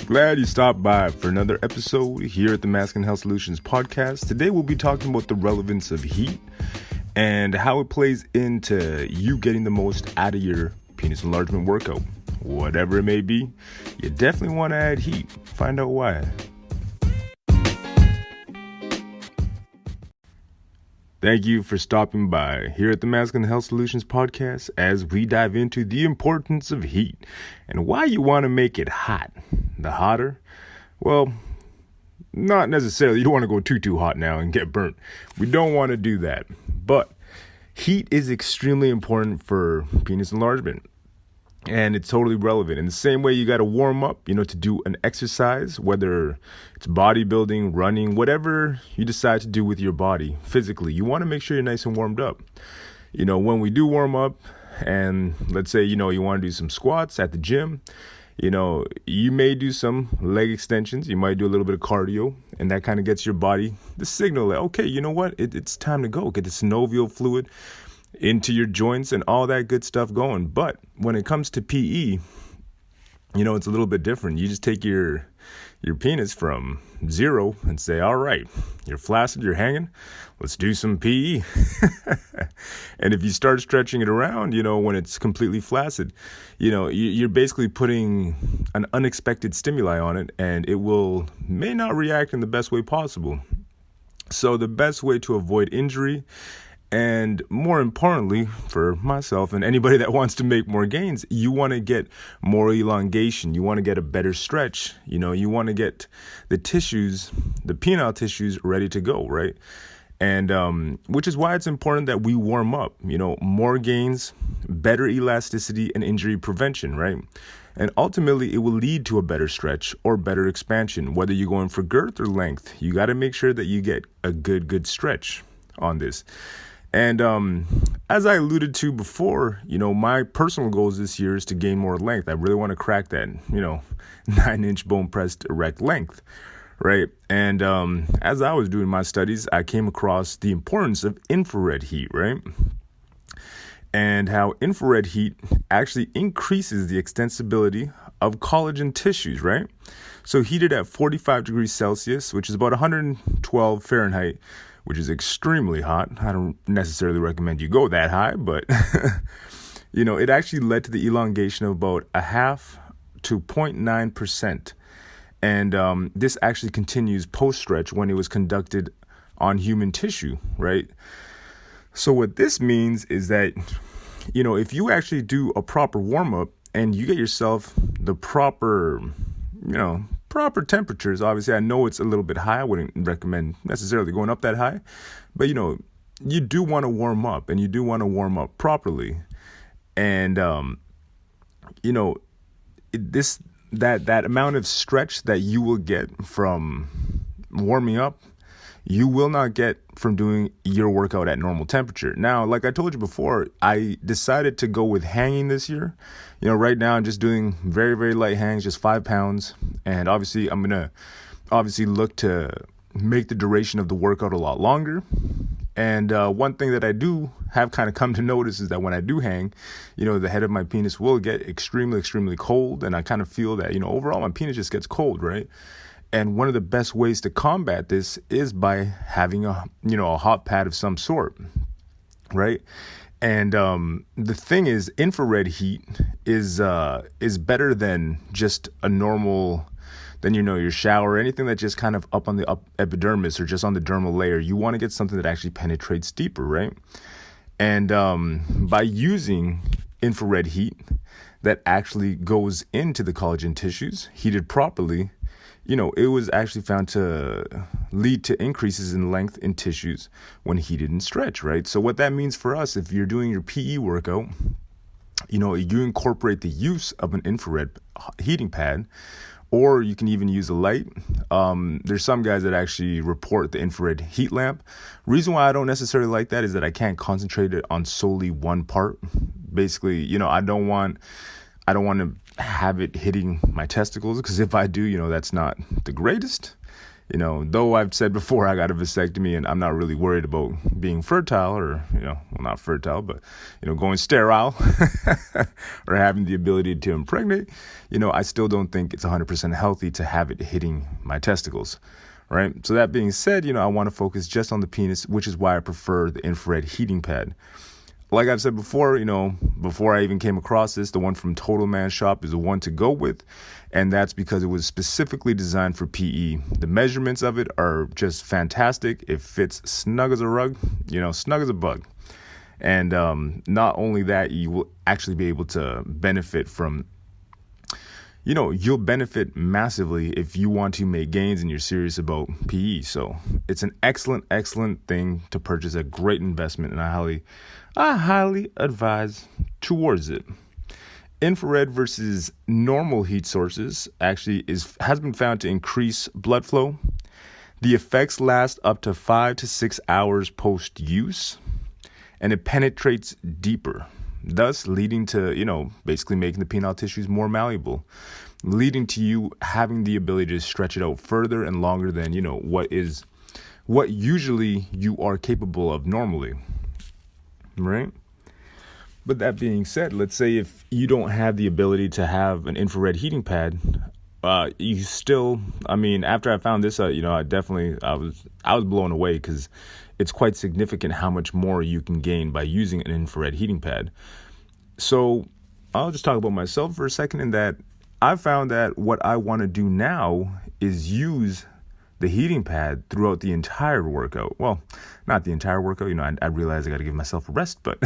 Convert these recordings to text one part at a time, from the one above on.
Glad you stopped by for another episode here at the Masculine Health Solutions podcast. Today we'll be talking about the relevance of heat and how it plays into you getting the most out of your penis enlargement workout. Whatever it may be, you definitely want to add heat. Find out why. Thank you for stopping by here at the Masculine Health Solutions podcast as we dive into the importance of heat and why you want to make it hot. The hotter? Well, not necessarily. You don't want to go too hot now and get burnt. We don't want to do that. But heat is extremely important for penis enlargement. And it's totally relevant. In the same way you got to warm up, to do an exercise, whether it's bodybuilding, running, whatever you decide to do with your body physically, you want to make sure you're nice and warmed up. When we do warm up and let's say, you want to do some squats at the gym, you may do some leg extensions. You might do a little bit of cardio, and that kind of gets your body the signal that, okay, you know what? It's time to go. Get the synovial fluid into your joints and all that good stuff going. But when it comes to PE, it's a little bit different. You just take your penis from zero and say, all right, you're flaccid, you're hanging, let's do some PE. And if you start stretching it around, when it's completely flaccid, you're basically putting an unexpected stimuli on it, and it may not react in the best way possible. So the best way to avoid injury, and more importantly, for myself and anybody that wants to make more gains, you want to get more elongation. You want to get a better stretch. You want to get the penile tissues ready to go, right? And which is why it's important that we warm up. More gains, better elasticity, and injury prevention, right? And ultimately, it will lead to a better stretch or better expansion. Whether you're going for girth or length, you got to make sure that you get a good stretch on this. And as I alluded to before, my personal goals this year is to gain more length. I really want to crack that, 9-inch bone pressed erect length, right? And as I was doing my studies, I came across the importance of infrared heat, right? And how infrared heat actually increases the extensibility of collagen tissues, right? So heated at 45 degrees Celsius, which is about 112 Fahrenheit, which is extremely hot. I don't necessarily recommend you go that high, but, it actually led to the elongation of about 0.5 to 0.9%. And this actually continues post-stretch when it was conducted on human tissue, right? So what this means is that, if you actually do a proper warm-up and you get yourself the proper temperatures. Obviously, I know it's a little bit high. I wouldn't recommend necessarily going up that high, but you do want to warm up, and you do want to warm up properly. And that amount of stretch that you will get from warming up, you will not get from doing your workout at normal temperature. Now, like I told you before, I decided to go with hanging this year. Right now I'm just doing very, very light hangs, just 5 pounds. And obviously I'm going to look to make the duration of the workout a lot longer. And one thing that I do have kind of come to notice is that when I do hang, the head of my penis will get extremely, extremely cold. And I kind of feel that, overall my penis just gets cold, right? And one of the best ways to combat this is by having a hot pad of some sort, right? And the thing is, infrared heat is better than just a normal, than your shower or anything that's just kind of up on the epidermis or just on the dermal layer. You want to get something that actually penetrates deeper, right? And by using infrared heat that actually goes into the collagen tissues, heated properly, it was actually found to lead to increases in length in tissues when heated and stretched, right? So what that means for us, if you're doing your PE workout, you incorporate the use of an infrared heating pad, or you can even use a light. There's some guys that actually report the infrared heat lamp. Reason why I don't necessarily like that is that I can't concentrate it on solely one part. Basically, I don't want to have it hitting my testicles, because if I do, that's not the greatest. Though I've said before I got a vasectomy and I'm not really worried about being fertile or, well, not fertile, but, going sterile or having the ability to impregnate, I still don't think it's 100% healthy to have it hitting my testicles. Right. So that being said, I want to focus just on the penis, which is why I prefer the infrared heating pad. Like I've said before, before I even came across this, the one from Total Man Shop is the one to go with. And that's because it was specifically designed for PE. The measurements of it are just fantastic. It fits snug as a rug, snug as a bug. And not only that, you will actually be able to benefit from, you'll benefit massively if you want to make gains and you're serious about PE. So it's an excellent, excellent thing to purchase, a great investment, and I highly advise towards it. Infrared versus normal heat sources actually has been found to increase blood flow. The effects last up to 5 to 6 hours post-use, and it penetrates deeper, thus leading to, basically making the penile tissues more malleable, leading to you having the ability to stretch it out further and longer than, what usually you are capable of normally, right? But that being said, let's say if you don't have the ability to have an infrared heating pad, you still, after I found this, I was blown away because it's quite significant how much more you can gain by using an infrared heating pad. So I'll just talk about myself for a second in that I found that what I want to do now is use the heating pad throughout the entire workout. Well, not the entire workout. I realize I got to give myself a rest, but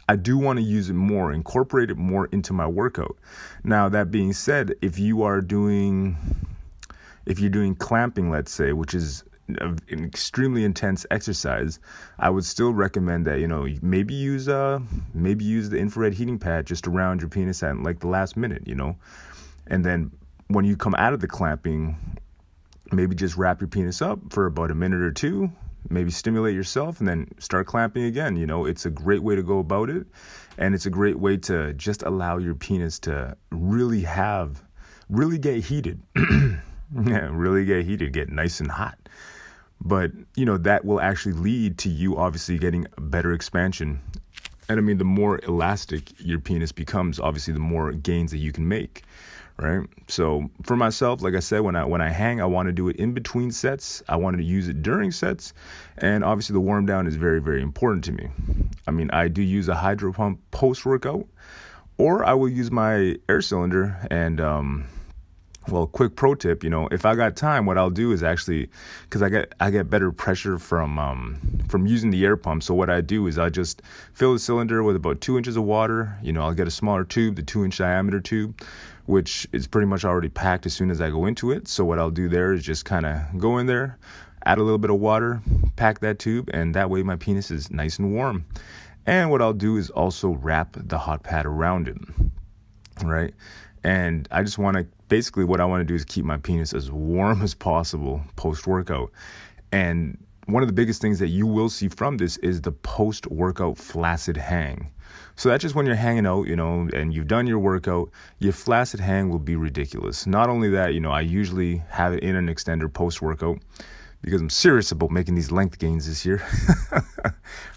I do want to use it more, incorporate it more into my workout. Now, that being said, if you're doing clamping, let's say, which is an extremely intense exercise, I would still recommend that, maybe use the infrared heating pad just around your penis at like the last minute, and then when you come out of the clamping, maybe just wrap your penis up for about a minute or two, maybe stimulate yourself and then start clamping again. It's a great way to go about it. And it's a great way to just allow your penis to really get heated. Yeah, really get heated, get nice and hot. But, that will actually lead to you obviously getting a better expansion. And the more elastic your penis becomes, obviously the more gains that you can make. Right. So for myself, like I said, when I hang, I want to do it in between sets. I wanted to use it during sets. And obviously the warm down is very, very important to me. I do use a hydro pump post workout, or I will use my air cylinder. And, quick pro tip, if I got time, what I'll do is actually, because I get better pressure from using the air pump. So what I do is I just fill the cylinder with about 2 inches of water. I'll get a smaller tube, the 2-inch diameter tube, which is pretty much already packed as soon as I go into it. So what I'll do there is just kind of go in there, add a little bit of water, pack that tube, and that way my penis is nice and warm. And what I'll do is also wrap the hot pad around it, right? And I just want to, basically what I want to do is keep my penis as warm as possible post-workout. And one of the biggest things that you will see from this is the post-workout flaccid hang. So that's just when you're hanging out, and you've done your workout, your flaccid hang will be ridiculous. Not only that, I usually have it in an extender post-workout because I'm serious about making these length gains this year.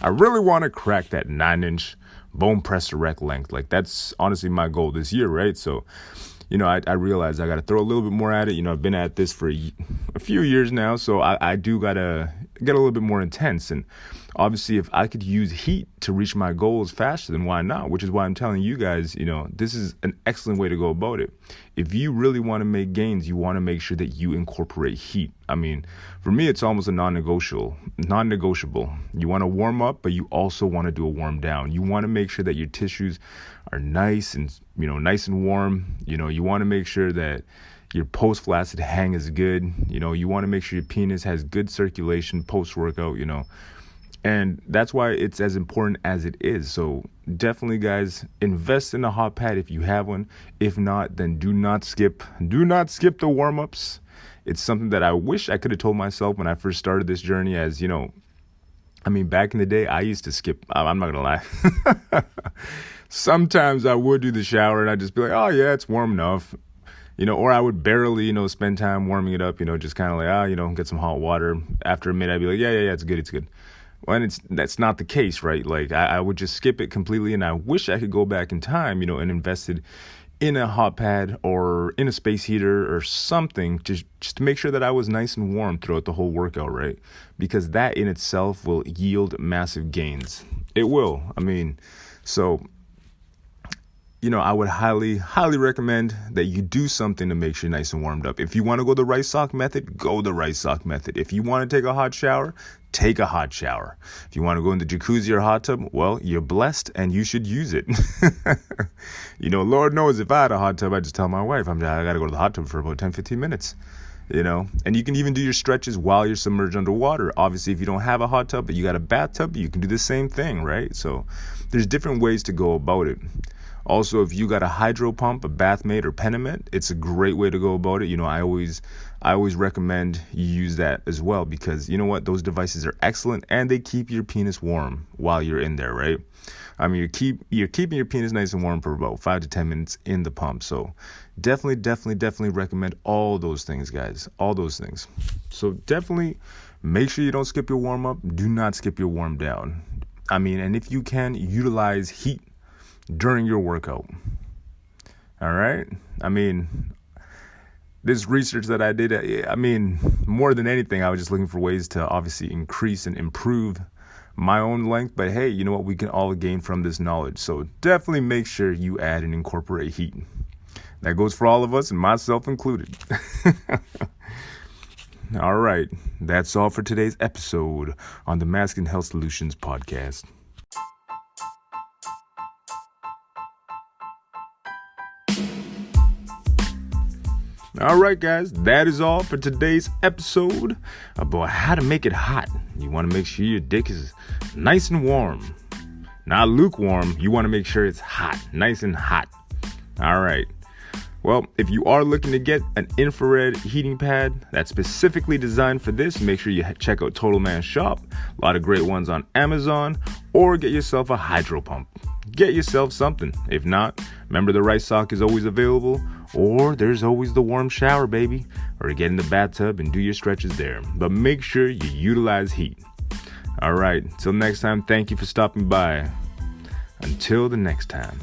I really want to crack that 9-inch bone press erect length. Like that's honestly my goal this year, right? So, I realized I got to throw a little bit more at it. I've been at this for a few years now, so I do got to get a little bit more intense. And obviously, if I could use heat to reach my goals faster, then why not? Which is why I'm telling you guys, this is an excellent way to go about it. If you really want to make gains, you want to make sure that you incorporate heat. For me, it's almost a non-negotiable. You want to warm up, but you also want to do a warm down. You want to make sure that your tissues are nice and warm. You want to make sure that your post-flaccid hang is good. You want to make sure your penis has good circulation post-workout, and that's why it's as important as it is. So definitely, guys, invest in a hot pad if you have one. If not, then do not skip the warm-ups. It's something that I wish I could have told myself when I first started this journey, as back in the day, I used to skip. I'm not going to lie. Sometimes I would do the shower and I'd just be like, oh yeah, it's warm enough. or I would barely, spend time warming it up, just kind of like, get some hot water. After a minute, I'd be like, yeah, it's good. Well, and that's not the case, right? Like I would just skip it completely, and I wish I could go back in time, and invested in a hot pad or in a space heater or something just to make sure that I was nice and warm throughout the whole workout, right? Because that in itself will yield massive gains. It will. So, I would highly recommend that you do something to make sure you're nice and warmed up. If you want to go the rice sock method, go the rice sock method. If you want to take a hot shower, take a hot shower. If you want to go in the jacuzzi or hot tub, well, you're blessed and you should use it. Lord knows if I had a hot tub, I'd just tell my wife, I got to go to the hot tub for about 10-15 minutes. And you can even do your stretches while you're submerged underwater. Obviously, if you don't have a hot tub, but you got a bathtub, you can do the same thing, right? So there's different ways to go about it. Also, if you got a hydro pump, a bathmate, or Peniment, it's a great way to go about it. I always recommend you use that as well, because you know what? Those devices are excellent and they keep your penis warm while you're in there, right? You're keeping your penis nice and warm for about 5 to 10 minutes in the pump. So definitely recommend all those things, guys. All those things. So definitely make sure you don't skip your warm up. Do not skip your warm down. And if you can, utilize heat during your workout. All right. This research that I did, more than anything, I was just looking for ways to obviously increase and improve my own length. But hey, you know what? We can all gain from this knowledge. So definitely make sure you add and incorporate heat. That goes for all of us, and myself included. All right. That's all for today's episode on the Masculine Health Solutions podcast. All right, guys, that is all for today's episode about how to make it hot. You want to make sure your dick is nice and warm, not lukewarm. You want to make sure it's hot, nice and hot. All right. Well, if you are looking to get an infrared heating pad that's specifically designed for this, make sure you check out Total Man Shop. A lot of great ones on Amazon, or get yourself a hydro pump. Get yourself something. If not, remember the rice sock is always available, or there's always the warm shower, baby, or get in the bathtub and do your stretches there. But make sure you utilize heat. All right, till next time, thank you for stopping by. Until the next time.